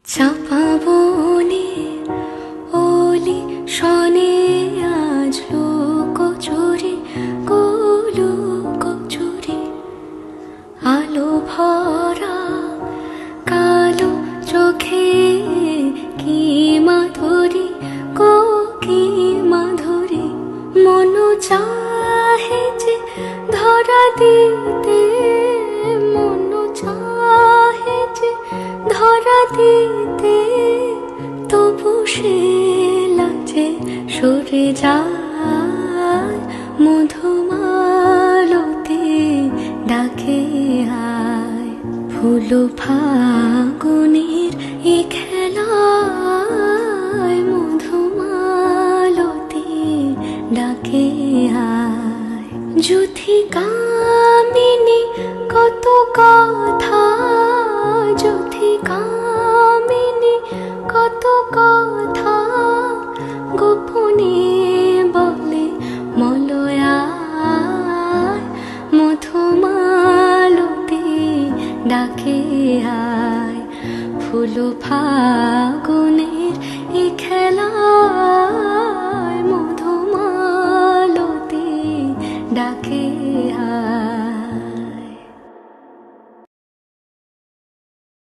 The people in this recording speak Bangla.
চাপা বনে ওলি শনে আজ লোক চুরি গোলোক চুরি আলো ভরা কালো চোখে কি মাধুরী গো কি মাধুরী মন চাহে যে ধরা দিতে মন চাহে যে ধরা দিতে তবু সে লাজে সরে যায় মধুমালতি ডাকে আয় ফুল ফাগুনের এ খেলায় মধুমালতি ডাকে আয় যুথি কামিনী কত কথা যুথি কামিনী কত কথা গোপনে বলে মলয়ায় মধুমালতি ডাকে আয় ফুল ফাগুন